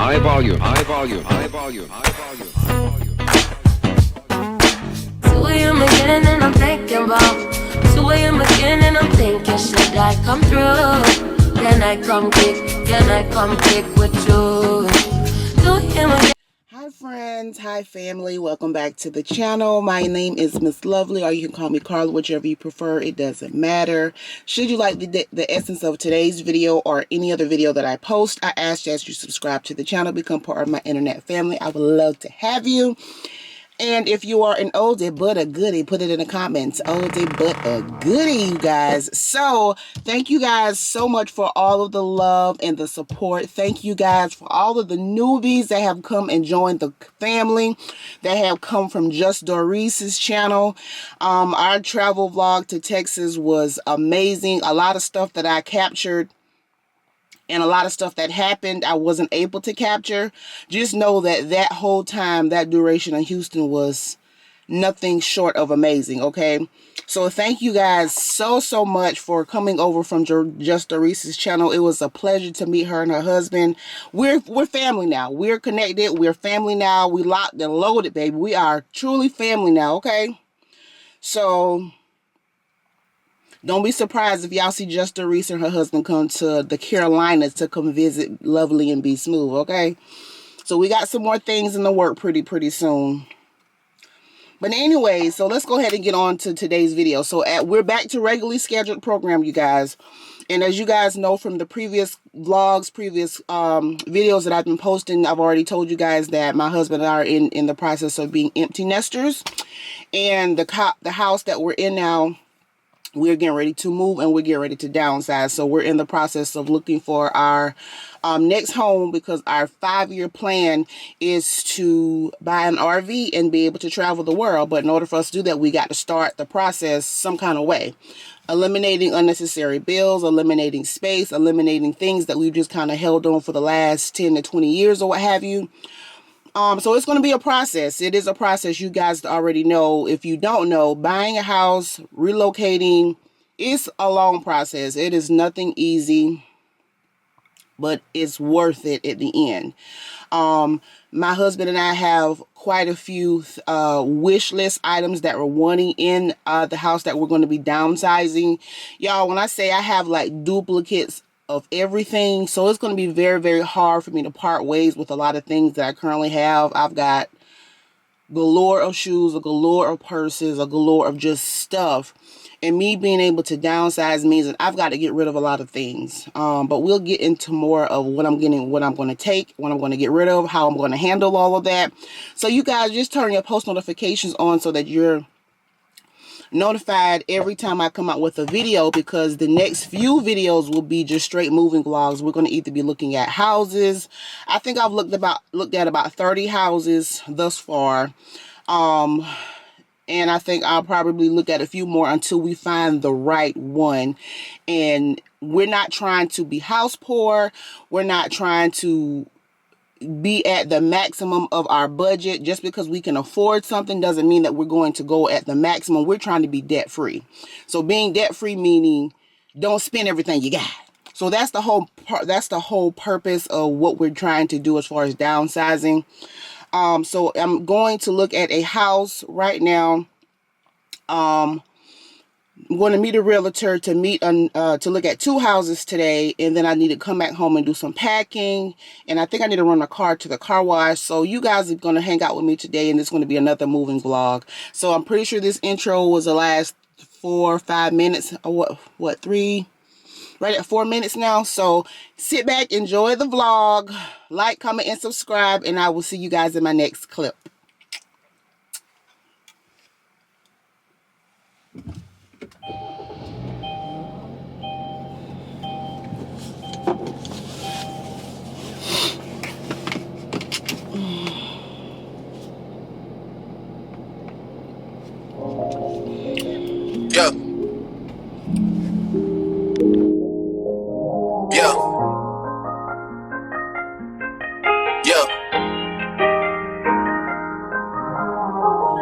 high volume, high volume, high volume, high volume, high volume. 2 a.m. again and I'm thinking about 2 a.m. again and I'm thinking, should I come through? Can I come kick with you? 2 a.m. again. Hi friends, hi family, welcome back to the channel. My name is Miss Lovely, or you can call me Carla, whichever you prefer. It doesn't matter. Should you like the essence of today's video or any other video that I post, I ask that you subscribe to the channel, become part of my internet family. I would love to have you. And if you are an oldie but a goodie, put it in the comments. Oldie but a goodie, you guys. So thank you guys so much for all of the love and the support. Thank you guys for all of the newbies that have come and joined the family, that have come from Just Doris's channel. Our travel vlog to Texas was amazing. A lot of stuff that I captured and a lot of stuff that happened I wasn't able to capture. Just know that that whole time, that duration in Houston was nothing short of amazing, okay? So thank you guys so much for coming over from Just Doris's channel. It was a pleasure to meet her and her husband. We're family now. We're connected. We're family now. We locked and loaded, baby. We are truly family now, okay? So don't be surprised if y'all see Just Doris and her husband come to the Carolinas to come visit Lovely and Be Smooth, okay? So we got some more things in the work pretty soon. But anyway, so let's go ahead and get on to today's video. So we're back to regularly scheduled program, you guys. And as you guys know from the previous vlogs, previous videos that I've been posting, I've already told you guys that my husband and I are in the process of being empty nesters. And the house that we're in now, we're getting ready to move and we're getting ready to downsize. So we're in the process of looking for our next home, because our 5-year plan is to buy an RV and be able to travel the world. But in order for us to do that, we got to start the process some kind of way. Eliminating unnecessary bills, eliminating space, eliminating things that we've just kind of held on for the last 10 to 20 years or what have you. So it's going to be a process. It is a process. You guys already know. If you don't know, buying a house, relocating, it's a long process. It is nothing easy, but it's worth it at the end. My husband and I have quite a few wish list items that we're wanting in the house that we're going to be downsizing. Y'all, when I say I have like duplicates of everything, so it's going to be very hard for me to part ways with a lot of things that I currently have. I've got galore of shoes, a galore of purses, a galore of just stuff, and me being able to downsize means that I've got to get rid of a lot of things. But we'll get into more of what I'm going to take, what I'm going to get rid of, how I'm going to handle all of that. So you guys just turn your post notifications on so that you're notified every time I come out with a video, because the next few videos will be just straight moving vlogs. We're going to either be looking at houses. I think I've looked at about 30 houses thus far. And I think I'll probably look at a few more until we find the right one. And we're not trying to be house poor. We're not trying to be at the maximum of our budget. Just because we can afford something doesn't mean that we're going to go at the maximum. We're trying to be debt free. So being debt free meaning don't spend everything you got. So that's the whole purpose of what we're trying to do as far as downsizing. So I'm going to look at a house right now. I'm going to meet a realtor to look at 2 houses today, and then I need to come back home and do some packing, and I think I need to run a car to the car wash. So you guys are going to hang out with me today, and it's going to be another moving vlog. So I'm pretty sure this intro was the last 4 or 5 minutes, or what 3, right at 4 minutes now. So sit back, enjoy the vlog, like, comment, and subscribe, and I will see you guys in my next clip. Yeah. Yeah. Yeah.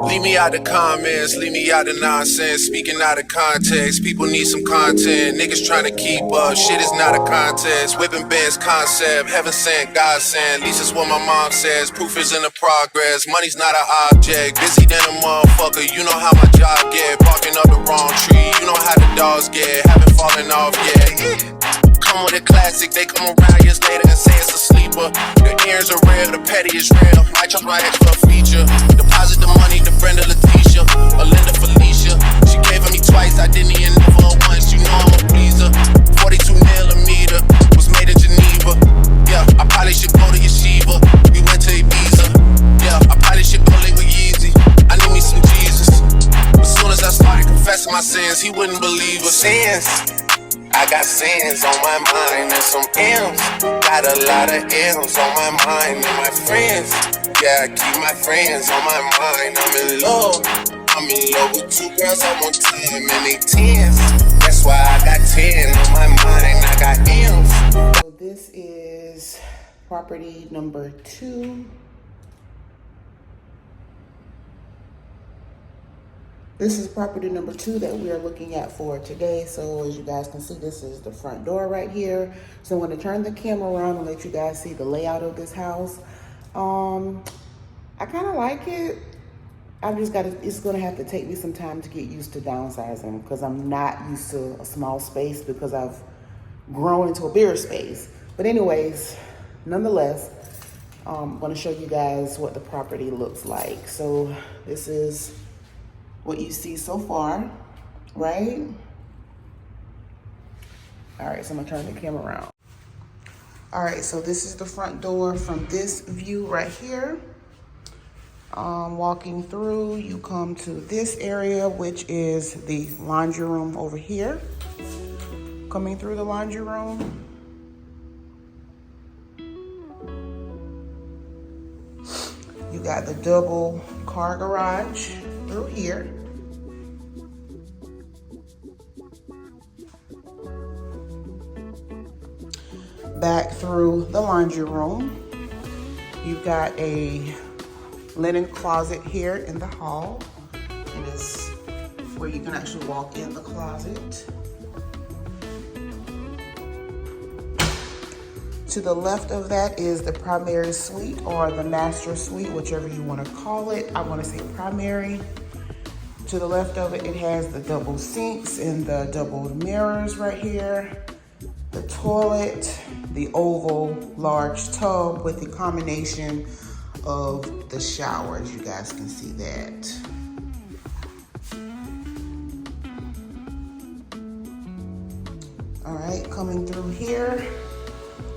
Leave me out the comments, leave me out the nonsense. Speaking out of context, people need some content. Niggas trying to keep up, shit is not a contest. Whipping bands concept, heaven sent, God sent. At least it's what my mom says, proof is in the progress. Money's not an object, busy than a motherfucker. You know how my job get, barking up the wrong tree. You know how the dogs get, haven't fallen off yet. Come with a classic, they come around years later and say it's a sleeper. The ears are real, the petty is real. Might charge my extra feature. Deposit the money to Brenda Leticia, or Linda Felicia. She gave it me twice, I didn't even know her once. You know I'm a pleaser. 42 millimeter was made in Geneva. Yeah, I probably should go to Yeshiva. We went to Ibiza. Yeah, I probably should go link with Yeezy. I need me some Jesus. As soon as I started confessing my sins, he wouldn't believe us. Sins. I got sins on my mind and some M's. Got a lot of M's on my mind and my friends. Yeah, I keep my friends on my mind. I'm in love. I'm in love with 2 girls at one time and they 10s. That's why I got 10 on my mind. I got M's. So this is property number 2. This is property number 2 that we are looking at for today. So as you guys can see, this is the front door right here. So I'm going to turn the camera around and let you guys see the layout of this house. I kind of like it. It's going to have to take me some time to get used to downsizing because I'm not used to a small space because I've grown into a bigger space. But anyways, nonetheless, I'm going to show you guys what the property looks like. So this is what you see so far, right? All right, so I'm gonna turn the camera around. All right, so this is the front door from this view right here. Walking through, you come to this area, which is the laundry room over here. Coming through the laundry room, you got the double car garage through here. Back through the laundry room, you've got a linen closet here in the hall. And it's where you can actually walk in the closet. To the left of that is the primary suite or the master suite, whichever you want to call it. I want to say primary. To the left of it, it has the double sinks and the double mirrors right here. The toilet, the oval large tub with the combination of the showers. You guys can see that. All right, coming through here.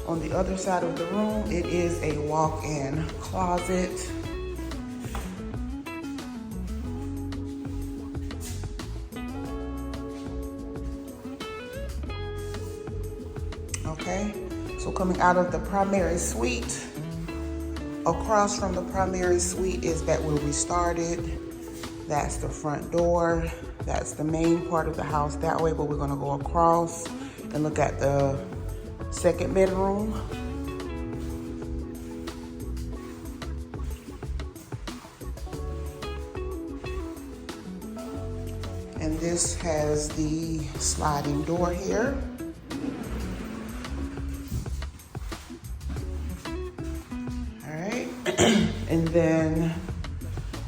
On the other side of the room, it is a walk-in closet. Okay, so coming out of the primary suite, across from the primary suite is back where we started. That's the front door. That's the main part of the house that way, but we're gonna go across and look at the second bedroom. And this has the sliding door here. All right, and then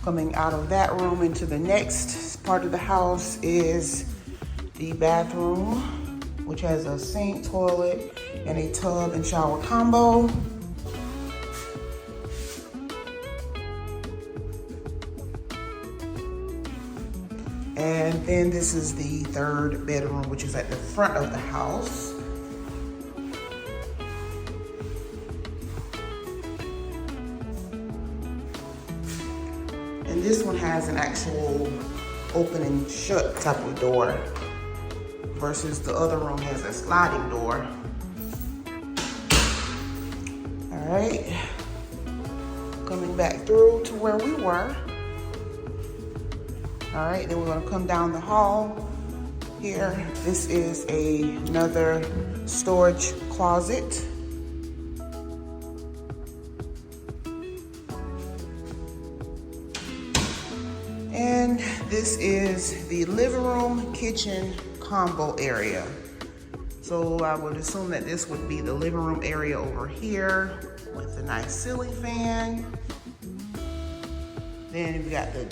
coming out of that room into the next part of the house is the bathroom, which has a sink, toilet, and a tub and shower combo. And then this is the third bedroom, which is at the front of the house. And this one has an actual open and shut type of door, versus the other room has a sliding door. All right, coming back through to where we were. All right, then we're gonna come down the hall here. This is another storage closet. this is the living room kitchen combo area. So I would assume that this would be the living room area over here with a nice ceiling fan. Then we've got the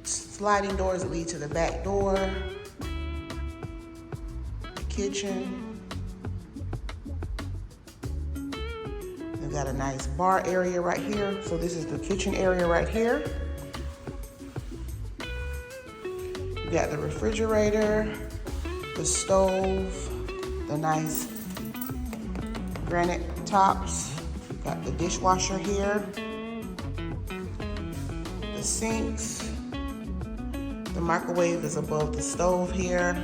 sliding doors that lead to the back door, the kitchen. We've got a nice bar area right here. So this is the kitchen area right here. We've got the refrigerator, the stove, the nice granite tops. We've got the dishwasher here, the sinks. The microwave is above the stove here.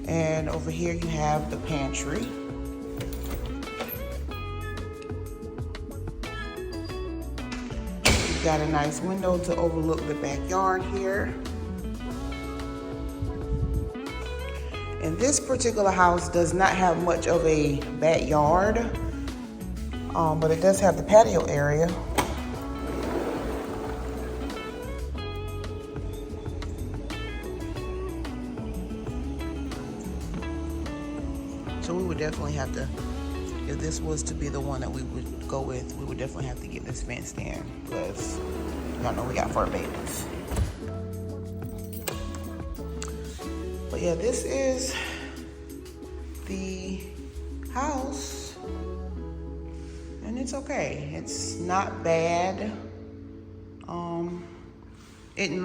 And over here you have the pantry. You've got a nice window to overlook the backyard here. And this particular house does not have much of a backyard, but it does have the patio area. So we would definitely have to, if this was to be the one that we would go with, we would definitely have to get this fenced in because y'all know we got fur babies. But yeah, this is the house, and it's okay. It's not bad. It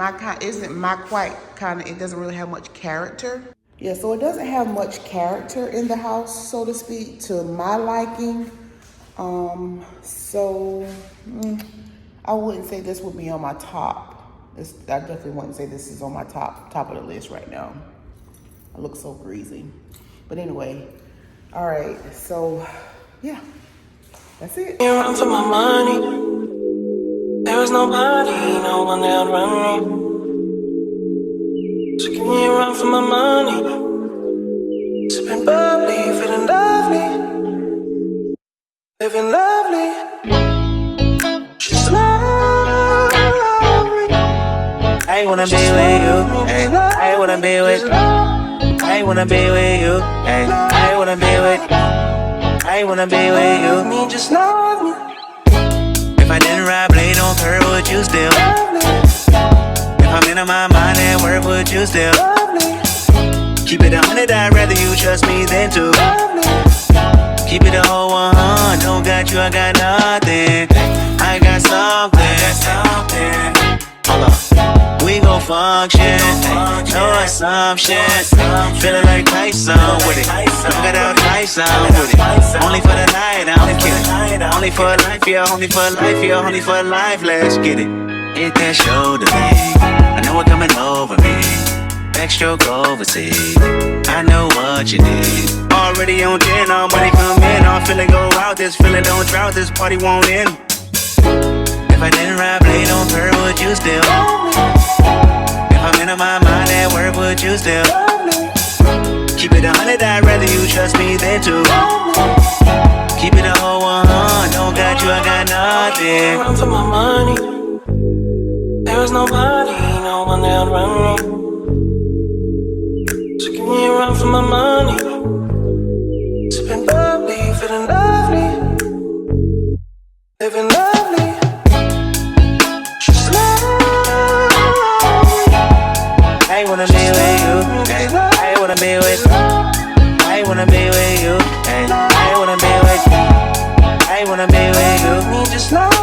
doesn't really have much character. Yeah, so it doesn't have much character in the house, so to speak, to my liking. I wouldn't say this would be on my top. I definitely wouldn't say this is on my top of the list right now. I look so greasy. But anyway, all right, so yeah, that's it. You run for my money. There is nobody, no one that run me. So can you run for my money? Sipping bubbly, feeling lovely, living lovely. She's lovely. I wanna be with you. Ay, I wanna be with. I wanna be with you. Ay, I wanna be with. I wanna be with you. Me, just love me. If I didn't ride blade on curve, would you still? If I'm in my mind at work, would you still? Keep it 100, I'd rather you trust me than to. Keep it a whole 100, don't got you, I got nothing. I got something. Hold on. We gon' function, no assumption. Feeling like Tyson with it. Got out Tyson with it. Only for the night, I'm kidding. Only for life, yeah, only for life, yeah, only for life. Let's get it. Hit that shoulder, me. I know it coming over me. Backstroke overseas. I know what you need. Already on 10, all money come in. All feeling go out, this feeling don't drought, this party won't end. If I didn't ride blade on her, would you still? If I'm in my mind at work, would you still? Keep it 100, I'd rather you trust me than to. Keep it a whole 100, don't got you, I got nothing. Run for my money. There is nobody, no one that run me. So can you run for my money? Sipping bubbly, feeling lovely, living lovely. She's lovely. I wanna be with you. I wanna be with. I wanna be with you. I wanna be with. I wanna be with you. Me just love me.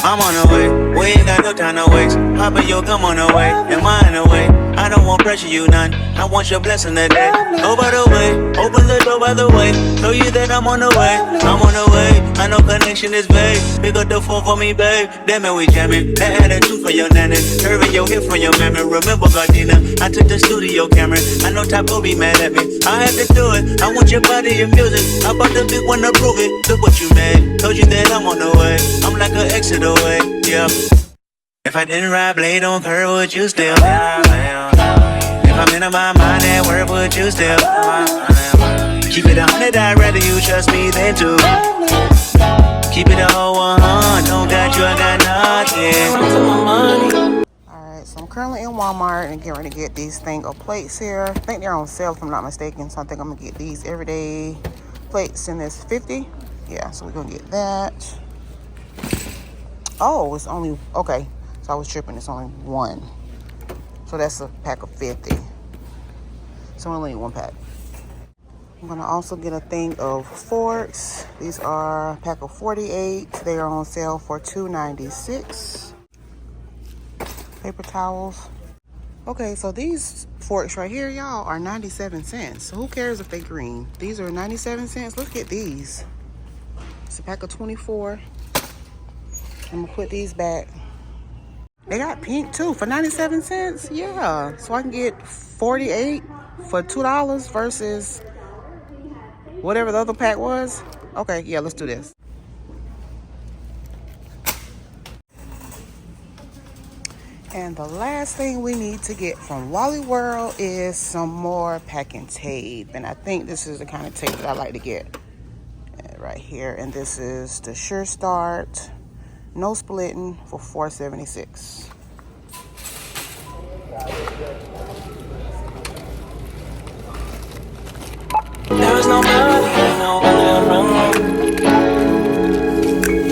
I'm on the way, we ain't got no time to waste. Hop in your come on the way, am I in the way? I don't want pressure, you none. I want your blessing today. Oh, by the way, open the door by the way. Show you that I'm on the way, I'm on the way. I know connection is vague. Pick up the phone for me, babe. Damn it, we jamming. That attitude for your nanny. Curving your hip from your memory. Remember, Gardena, I took the studio camera. I know Typo be mad at me. I had to do it. I want your body, your music. I bought the big one to prove it. Look what you made. Told you that I'm on the way. I'm like an exit away, yeah. If I didn't ride blade on curve, would you still? If I I'm in my mind at work, would you still? Keep it 100, I'd rather you trust me than to. Keep it a whole 100, don't got you, I got nothing. Alright, so I'm currently in Walmart and getting ready to get these thing of plates here. I think they're on sale if I'm not mistaken, so I think I'm gonna get these everyday plates in this 50. Yeah, so we're gonna get that. Oh, it's only, okay, so I was tripping, it's only one. So that's a pack of 50. So we only need one pack. I'm gonna also get a thing of forks. These are a pack of 48. They are on sale for $2.96. Paper towels. Okay, so these forks right here, y'all, are 97 cents. So who cares if they're green? These are 97 cents. Look at these. It's a pack of 24. I'm gonna put these back. They got pink too for 97 cents. Yeah, so I can get 48 for $2 versus whatever the other pack was. Okay, yeah, let's do this. And the last thing we need to get from Wally World is some more packing tape. And I think this is the kind of tape that I like to get right here. And this is the Sure Start No Splitting for $4.76. There is nobody, no one that run.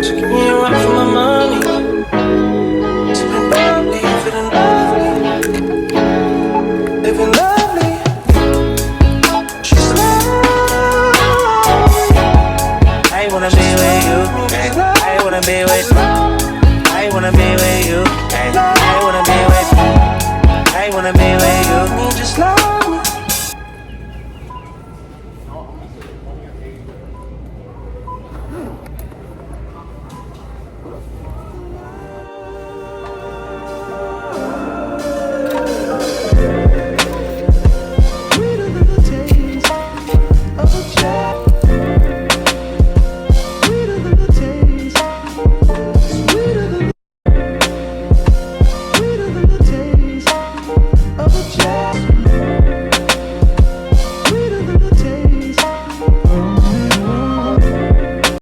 So give me a run for my money. Sipping bubbly, feeling lovely. Living lovely. She's lovely. I wanna be with you. I wanna be with you. I wanna be with you. I wanna be with you. I wanna be with you. Just love.